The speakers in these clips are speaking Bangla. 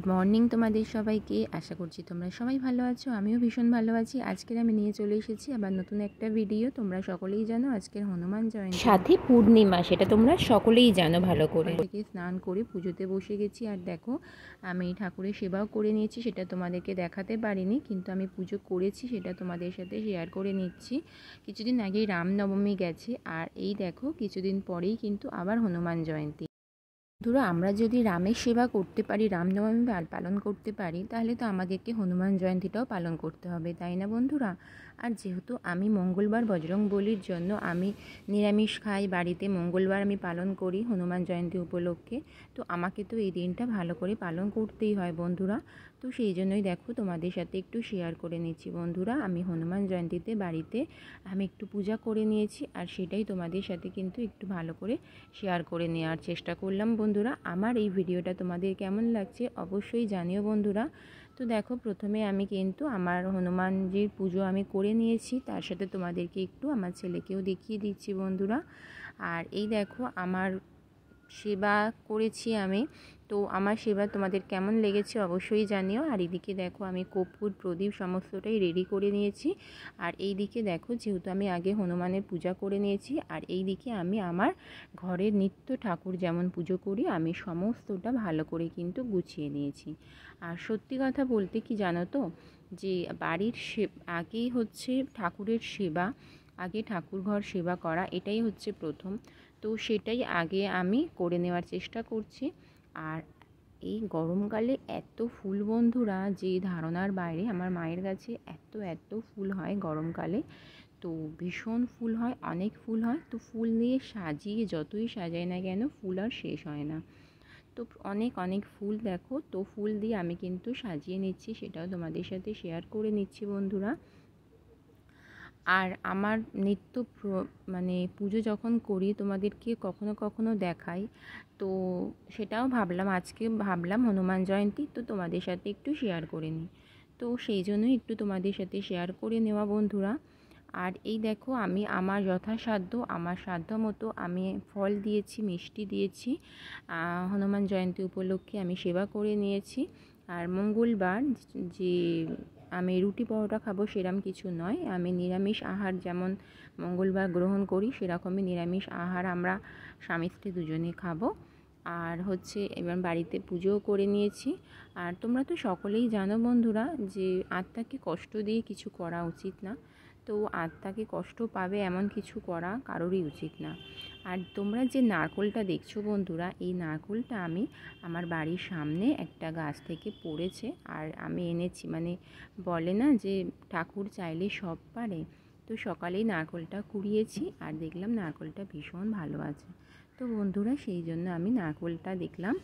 গুড মর্নিং তোমাদের সবাইকে। আশা করছি তোমরা সবাই ভালো আছো, আমিও ভীষণ ভালো আছি। আজকের আমি নিয়ে চলে এসেছি আবার নতুন একটা ভিডিও। তোমরা সকলেই জানো আজকের হনুমান জয়ন্তী, সাথে পূর্ণিমা, সেটা তোমরা সকলেই জানো ভালো করে। থেকে স্নান করে পুজোতে বসে গেছি, আর দেখো আমি ঠাকুরের সেবাও করে নিয়েছি। সেটা তোমাদেরকে দেখাতে পারিনি, কিন্তু আমি পুজো করেছি, সেটা তোমাদের সাথে শেয়ার করে নিচ্ছি। কিছুদিন আগেই রামনবমী গেছে, আর এই দেখো কিছুদিন পরেই কিন্তু আবার হনুমান জয়ন্তী। ধরো আমরা যদি রামের সেবা করতে পারি, রামনবমী পালন করতে পারি, তাহলে তো আমাদেরকে হনুমান জয়ন্তীটাও পালন করতে হবে, তাই না বন্ধুরা? আর যেহেতু আমি মঙ্গলবার বজরংবলির জন্য আমি নিরামিষ খাই, বাড়িতে মঙ্গলবার আমি পালন করি হনুমান জয়ন্তী উপলক্ষে, তো আমাকে তো এই দিনটা ভালো করে পালন করতেই হয় বন্ধুরা। তো সেই জন্যই দেখো তোমাদের সাথে একটু শেয়ার করে নিচ্ছি বন্ধুরা। আমি হনুমান জয়ন্তীতে বাড়িতে আমি একটু পূজা করে নিয়েছি, আর সেটাই তোমাদের সাথে কিন্তু একটু ভালো করে শেয়ার করে নেওয়ার চেষ্টা করলাম বন্ধুরা। আমার এই ভিডিওটা তোমাদের কেমন লাগছে অবশ্যই জানিও বন্ধুরা। তো দেখো প্রথমে আমি কিন্তু আমার হনুমানজির পুজো আমি করে নিয়েছি, তার সাথে তোমাদেরকে একটু আমার ছেলেকেও দেখিয়ে দিচ্ছি বন্ধুরা। আর এই দেখো আমার সেবা করেছি আমি, তো আমার সেবা তোমাদের কেমন লেগেছে অবশ্যই জানিও। আর এদিকে দেখো আমি কর্পূর প্রদীপ সমস্তটাই রেডি করে নিয়েছি। আর এই দিকে দেখো যেহেতু আমি আগে হনুমানের পূজা করে নিয়েছি, আর এই দিকে আমি আমার ঘরের নিত্য ঠাকুর যেমন পুজো করি আমি সমস্তটা ভালো করে কিন্তু গুছিয়ে নিয়েছি। আর সত্যি কথা বলতে কি জানো তো, যে বাড়ির আগেই হচ্ছে ঠাকুরের সেবা, আগে ঠাকুর ঘর সেবা করা, এটাই হচ্ছে প্রথম। তো সেটাই আগে আমি করে নেওয়ার চেষ্টা করছি। আর এই গরমকালে এত ফুল বন্ধুরা, যে ধারণার বাইরে। আমার মায়ের কাছে এত এত ফুল হয় গরমকালে, তো ভীষণ ফুল হয়, অনেক ফুল হয়। তো ফুল দিয়ে সাজিয়ে যতই সাজাই না কেন ফুল আর শেষ হয় না। তো অনেক অনেক ফুল দেখো, তো ফুল দিয়ে আমি কিন্তু সাজিয়ে নিচ্ছি, সেটাও তোমাদের সাথে শেয়ার করে নিচ্ছি বন্ধুরা। আর আমার নিত্য মানে পুজো যখন করি তোমাদেরকে কখনো কখনো দেখাই, তো সেটাও ভাবলাম আজকে হনুমান জয়ন্তী, তো তোমাদের সাথে একটু শেয়ার করে নিই। তো সেই জন্যই একটু তোমাদের সাথে শেয়ার করে নেওয়া বন্ধুরা। আর এই দেখো আমি আমার যথাসাধ্য, আমার সাধ্য মতো আমি ফল দিয়েছি, মিষ্টি দিয়েছি। হনুমান জয়ন্তী উপলক্ষে আমি সেবা করে নিয়েছি। আর মঙ্গলবার যে আমি রুটি পরোটা খাবো সেরকম কিছু নয়, আমি নিরামিষ আহার যেমন মঙ্গলবার গ্রহণ করি সেরকমই নিরামিষ আহার আমরা স্বামী স্ত্রী দুজনেই খাবো। আর হচ্ছে এবার বাড়িতে পুজোও করে নিয়েছি। আর তোমরা তো সকলেই জানো বন্ধুরা যে আত্মাকে কষ্ট দিয়ে কিছু করা উচিত না, তো আত্মাকে কষ্ট পাবে এমন কিছু করা কারোরই উচিত না। আর তোমরা যে নারকোলটা দেখছো বন্ধুরা, এই নারকোলটা আমি আমার বাড়ির সামনে একটা গাছ থেকে পড়েছে, আর আমি এনেছি। মানে বলে না যে ঠাকুর চাইলে সব পারে, তো সকালেই নারকোলটা কুড়িয়েছি, আর দেখলাম নারকোলটা ভীষণ ভালো আছে। তো বন্ধুরা সেই জন্য আমি নারকোলটা দেখলাম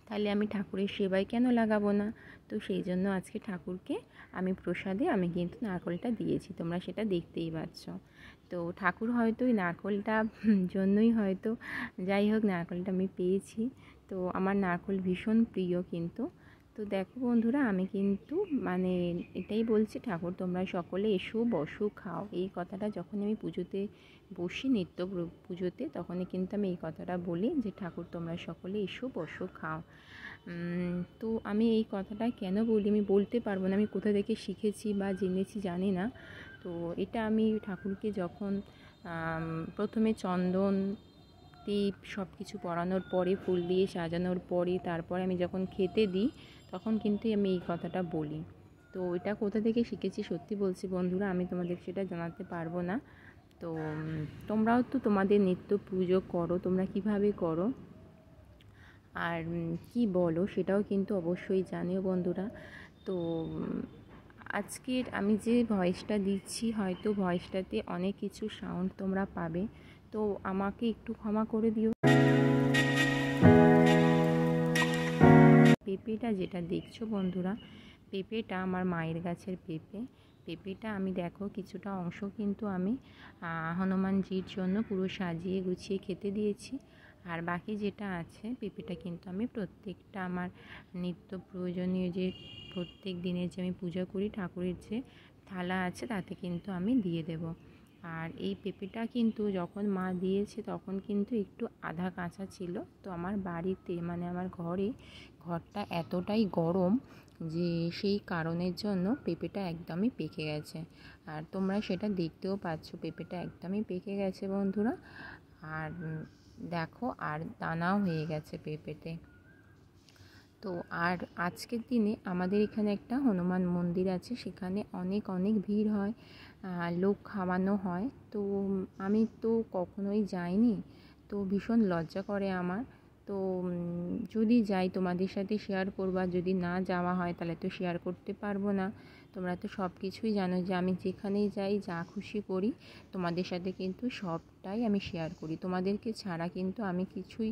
তাহলে আমি ঠাকুরের সেবায় কেন লাগাবো না। তো সেই জন্য আজকে ঠাকুরকে আমি প্রসাদে আমি কিন্তু নারকোলটা দিয়েছি, তোমরা সেটা দেখতেই পাচ্ছ। তো ঠাকুর হয়তো ওই নারকোলটা জন্যই হয়তো, যাই হোক নারকোলটা আমি পেয়েছি। তো আমার নারকোল ভীষণ প্রিয় কিন্তু। তো দেখো বন্ধুরা আমি কিন্তু মানে এটাই বলছি, ঠাকুর তোমরা সকলে এসো বসো খাও, এই কথাটা যখন আমি পুজোতে বসি নিত্য পুজোতে তখনই কিন্তু আমি এই কথাটা বলি যে ঠাকুর তোমরা সকলে এসো বসো খাও। তো আমি এই কথাটা কেন বলি আমি বলতে পারবো না, আমি কোথা থেকে শিখেছি বা জেনেছি জানি না। তো এটা আমি ঠাকুরকে যখন প্রথমে চন্দন টিপ সব কিছু পরানোর পরে ফুল দিয়ে সাজানোর পরে তারপরে আমি যখন খেতে দিই তখন কিন্তু আমি এই কথাটা বলি। তো এটা কোথা থেকে শিখেছি সত্যি বলছি বন্ধুরা, আমি তোমাদের সেটা জানাতে পারবো না। তো তোমরাও তো তোমাদের নিত্য পুজো করো, তোমরা কিভাবে করো আর কি বলো সেটাও কিন্তু অবশ্যই জানিও বন্ধুরা। তো আজকের আমি যে ভয়েসটা দিচ্ছি হয়তো ভয়েসটাতে অনেক কিছু সাউন্ড তোমরা পাবে, তো আমাকে একটু ক্ষমা করে দিও। পেঁপেটা যেটা দেখছো বন্ধুরা, পেঁপেটা আমার মায়ের গাছের পেঁপেটা আমি দেখো কিছুটা অংশ কিন্তু আমি হনুমানজির জন্য পুরো সাজিয়ে গুছিয়ে খেতে দিয়েছি। আর বাকি যেটা আছে পেঁপেটা কিন্তু আমি প্রত্যেকটা আমার নিত্য প্রয়োজনীয় যে প্রত্যেক দিনের যে আমি পূজা করি ঠাকুরের যে থালা আছে তাতে কিন্তু আমি দিয়ে দেব। আর এই পেঁপেটা কিন্তু যখন মা দিয়েছে তখন কিন্তু একটু আধা কাঁচা ছিল। তো আমার বাড়িতে মানে আমার ঘরটা এতটাই গরম যে সেই কারণের জন্য পেঁপেটা একদমই পেকে গেছে। আর তোমরা সেটা দেখতেও পাচ্ছ, পেঁপেটা একদমই পেকে গেছে বন্ধুরা। আর দেখো, আর দানাও হয়ে গেছে পেঁপেতে। তো আর আজকের দিনে আমাদের এখানে একটা হনুমান মন্দির আছে, সেখানে অনেক অনেক ভিড় হয়, লোক খাওয়ানো হয়। তো আমি তো কখনোই যাইনি, তো ভীষণ লজ্জা করে আমার। তো যদি যাই তোমাদের সাথে শেয়ার করবো, আর যদি না যাওয়া হয় তাহলে তো শেয়ার করতে পারবো না। তোমরা তো সব কিছুই জানো যে আমি যেখানেই যাই যা খুশি করি তোমাদের সাথে কিন্তু সবটাই আমি শেয়ার করি। তোমাদেরকে ছাড়া কিন্তু আমি কিছুই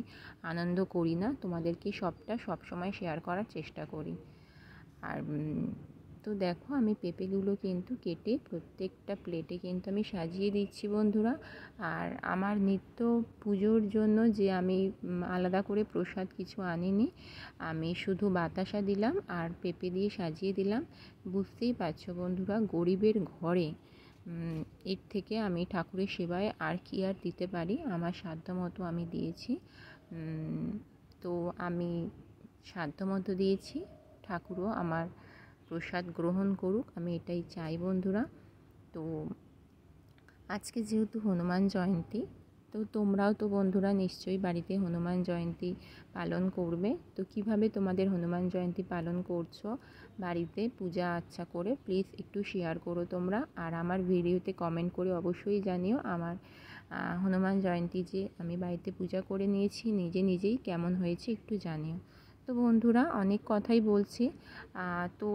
আনন্দ করি না, তোমাদেরকে সবটা সবসময় শেয়ার করার চেষ্টা করি। আর তো দেখো, আমি পেঁপেগুলো কিন্তু কেটে প্রত্যেকটা প্লেটে কিন্তু আমি সাজিয়ে দিচ্ছি বন্ধুরা। আর আমার নিত্য পুজোর জন্য যে আমি আলাদা করে প্রসাদ কিছু আনিনি, আমি শুধু বাতাসা দিলাম আর পেঁপে দিয়ে সাজিয়ে দিলাম। বুঝতেই পারছো বন্ধুরা, গরিবের ঘরে এর থেকে আমি ঠাকুরের সেবায় আর কি আর দিতে পারি, আমার সাধ্য মতো আমি দিয়েছি। তো আমি সাধ্য মতো দিয়েছি, ঠাকুরও আমার প্রসাদ গ্রহণ করুক, আমি এটাই চাই বন্ধুরা। তো আজকে যেহেতু হনুমান জয়ন্তী, তো তোমরাও তো বন্ধুরা নিশ্চয়ই বাড়িতে হনুমান জয়ন্তী পালন করবে। তো কিভাবে তোমাদের হনুমান জয়ন্তী পালন করছো বাড়িতে পূজা আচ্ছা করে, প্লিজ একটু শেয়ার করো তোমরা। আর আমার ভিডিওতে কমেন্ট করে অবশ্যই জানিও আমার হনুমান জয়ন্তী যে আমি বাড়িতে পূজা করে নিয়েছি নিজেই কেমন হয়েছে একটু জানিও। তো বন্ধুরা অনেক কথাই বলছি, তো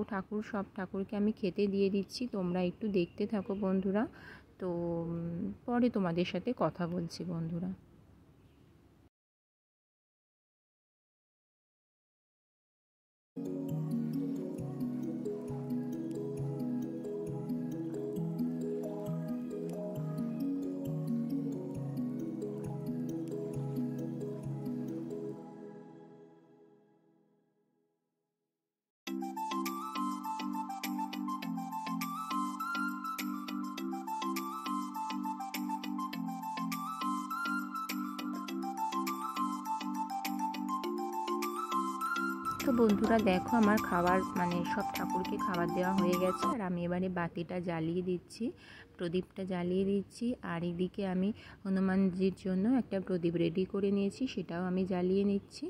সব ঠাকুরকে আমি খেতে দিয়ে দিচ্ছি, তোমরা একটু দেখতে থাকো বন্ধুরা। তো পরে তোমাদের সাথে কথা বলছি বন্ধুরা। তো বন্ধুরা দেখো, আমার খাবার মানে সব ঠাকুরকে খাবার দেওয়া হয়ে গেছে, আর আমি এবারে বাতিটা জ্বালিয়ে দিচ্ছি, প্রদীপটা জ্বালিয়ে দিচ্ছি। আর এদিকে আমি হনুমানজির জন্য একটা প্রদীপ রেডি করে নিয়েছি, সেটাও আমি জ্বালিয়ে নিচ্ছি।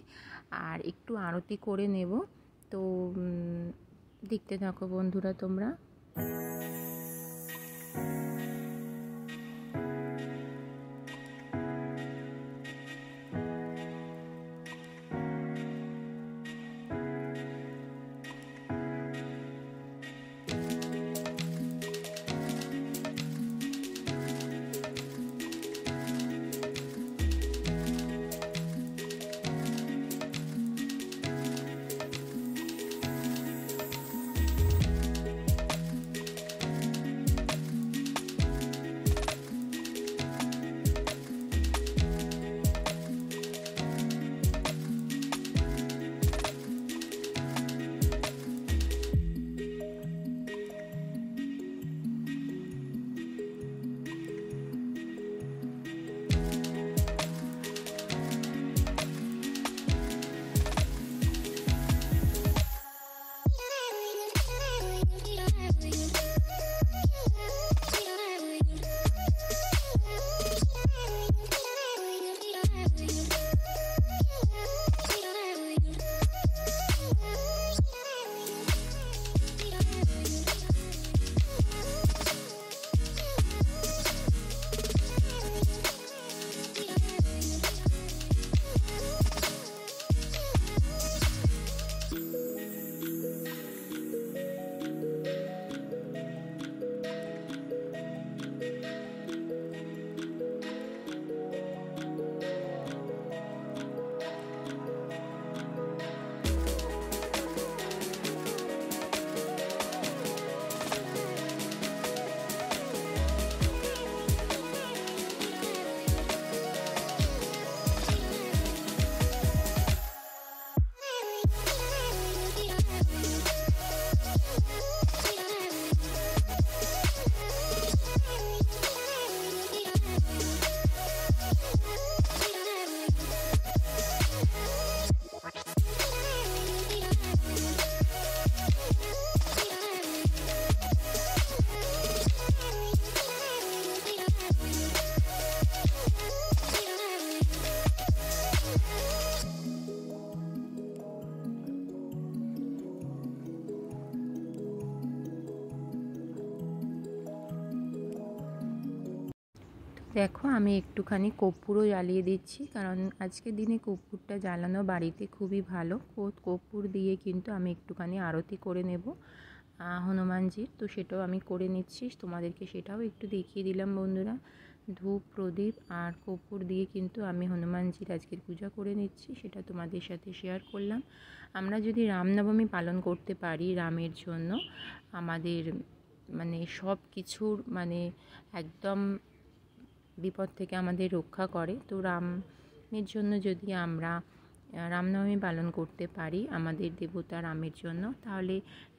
আর একটু আরতি করে নেব, তো দেখতে থাকো বন্ধুরা তোমরা। দেখো আমি একটুখানি কর্পূরও জ্বালিয়ে দিচ্ছি, কারণ আজকের দিনে কর্পূরটা জ্বালানো বাড়িতে খুবই ভালো। কর্পূর দিয়ে কিন্তু আমি একটুখানি আরতি করে নেব হনুমানজির, তো সেটাও আমি করে নিচ্ছি, তোমাদেরকে সেটাও একটু দেখিয়ে দিলাম বন্ধুরা। ধূপ প্রদীপ আর কর্পূর দিয়ে কিন্তু আমি হনুমানজির আজকের পূজা করে নিচ্ছি, সেটা তোমাদের সাথে শেয়ার করলাম। আমরা যদি রামনবমী পালন করতে পারি, রামের জন্য আমাদের মানে সব কিছুর মানে একদম বিপদ থেকে আমাদের রক্ষা করে। তো রামের জন্য যদি আমরা রামনবমী পালন করতে পারি আমাদের দেবতা রামের জন্য, তাহলে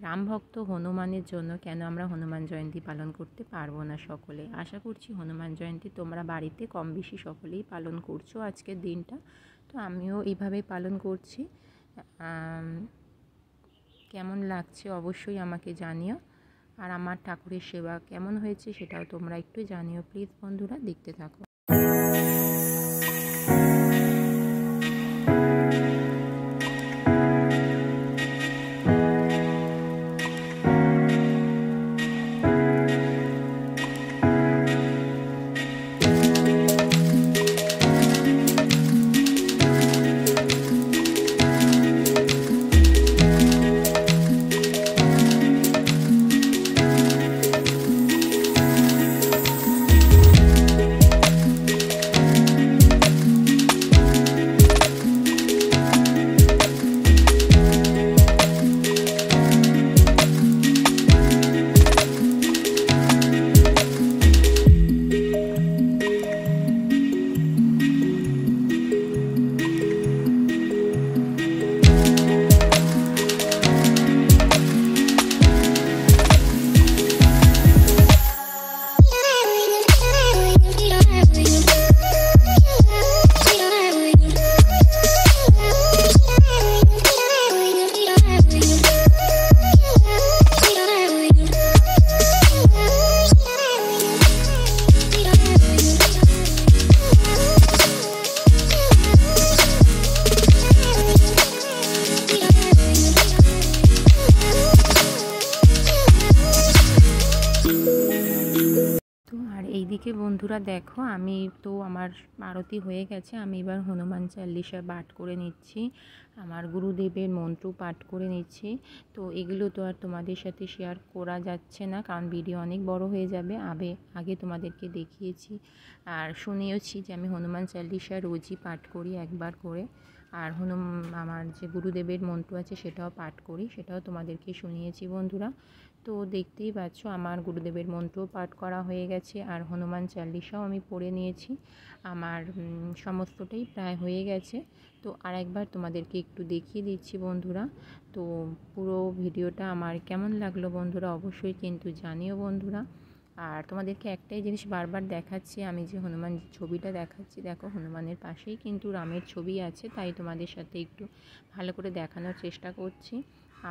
রাম ভক্ত হনুমানের জন্য কেন আমরা হনুমান জয়ন্তী পালন করতে পারবো না সকলে। আশা করছি হনুমান জয়ন্তী তোমরা বাড়িতে কম বেশি সকলেই পালন করছো আজকের দিনটা, তো আমিও এইভাবে পালন করছি। কেমন লাগছে অবশ্যই আমাকে জানিও, আর আমার ঠাকুরের সেবা কেমন হয়েছে সেটাও তোমরা একটু জানিও প্লিজ বন্ধুরা, দেখতে থাকো। এইদিকে বন্ধুরা দেখো আমি তো আমার আরতি হয়ে গেছে, আমি এবার হনুমান চালিসা পাঠ করে নিচ্ছি, আমার গুরুদেবের মন্ত্র পাঠ করে নিচ্ছি। তো এগুলো তো আর তোমাদের সাথে শেয়ার করা যাচ্ছে না, কারণ ভিডিও অনেক বড় হয়ে যাবে। আগে তোমাদেরকে দেখিয়েছি আর শুনিয়েছি যে আমি হনুমান চালিসা রোজই পাঠ করি একবার করে, আর আমার যে গুরুদেবের মন্ত্র আছে সেটাও পাঠ করি, সেটাও তোমাদেরকে শুনিয়েছি বন্ধুরা। তো দেখতেই পাচ্ছ আমার গুরুদেবের মন্ত্র পাঠ করা হয়ে গেছে, আর হনুমান চালিসাও আমি পড়ে নিয়েছি, আমার সমস্তটাই প্রায় হয়ে গেছে। তো আরেকবার তোমাদেরকে একটু দেখিয়ে দিচ্ছি বন্ধুরা। তো পুরো ভিডিওটা আমার কেমন লাগলো বন্ধুরা অবশ্যই কিন্তু জানিও বন্ধুরা। আর তোমাদেরকে একটাই জিনিস বারবার দেখাচ্ছি, আমি যে হনুমান ছবিটা দেখাচ্ছি, দেখো হনুমানের পাশেই কিন্তু রামের ছবি আছে, তাই তোমাদের সাথে একটু ভালো করে দেখানোর চেষ্টা করছি।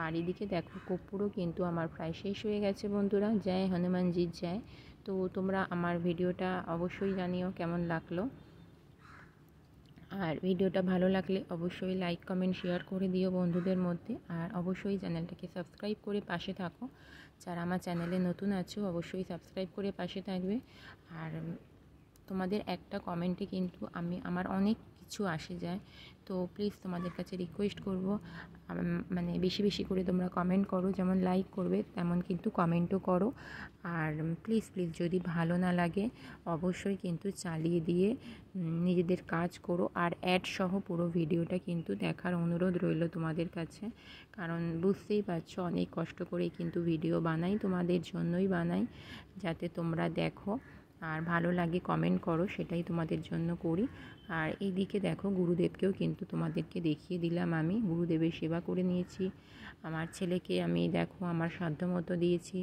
আর এদিকে দেখো কর্পূরও কিন্তু আমার প্রায় শেষ হয়ে গেছে বন্ধুরা। জয় হনুমানজির জয়। তো তোমরা আমার ভিডিওটা অবশ্যই জানিও কেমন লাগলো, আর ভিডিওটা ভালো লাগলে অবশ্যই লাইক কমেন্ট শেয়ার করে দিও বন্ধুদের মধ্যে, আর অবশ্যই চ্যানেলটাকে সাবস্ক্রাইব করে পাশে থাকো। যারা আমার চ্যানেলে নতুন আছো অবশ্যই সাবস্ক্রাইব করে পাশে থাকবে। আর তোমাদের একটা কমেন্টে কিন্তু আমার অনেক কিছু আসে যায়, তো প্লিজ তোমাদের কাছে রিকোয়েস্ট করব মানে বেশি বেশি করে তোমরা কমেন্ট করো, যেমন লাইক করবে তেমন কিন্তু কমেন্টও করো। আর প্লিজ যদি ভালো না লাগে অবশ্যই কিন্তু চালিয়ে দিয়ে নিজেদের কাজ করো, আর অ্যাড সহ পুরো ভিডিওটা কিন্তু দেখার অনুরোধ রইল তোমাদের কাছে, কারণ বুঝতেই পারছো অনেক কষ্ট করে কিন্তু ভিডিও বানাই, তোমাদের জন্যই বানাই, যাতে তোমরা দেখো আর ভালো লাগে কমেন্ট করো, সেটাই তোমাদের জন্য করি। আর এইদিকে দেখো গুরুদেবকেও কিন্তু তোমাদেরকে দেখিয়ে দিলাম, আমি গুরুদেবের সেবা করে নিয়েছি, আমার ছেলেকে আমি দেখো আমার সাধ্যমতো দিয়েছি,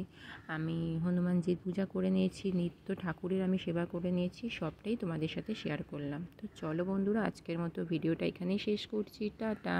আমি হনুমানজির পূজা করে নিয়েছি, নিত্য ঠাকুরের আমি সেবা করে নিয়েছি, সবটাই তোমাদের সাথে শেয়ার করলাম। তো চলো বন্ধুরা আজকের মতো ভিডিওটা এখানেই শেষ করছি, টাটা।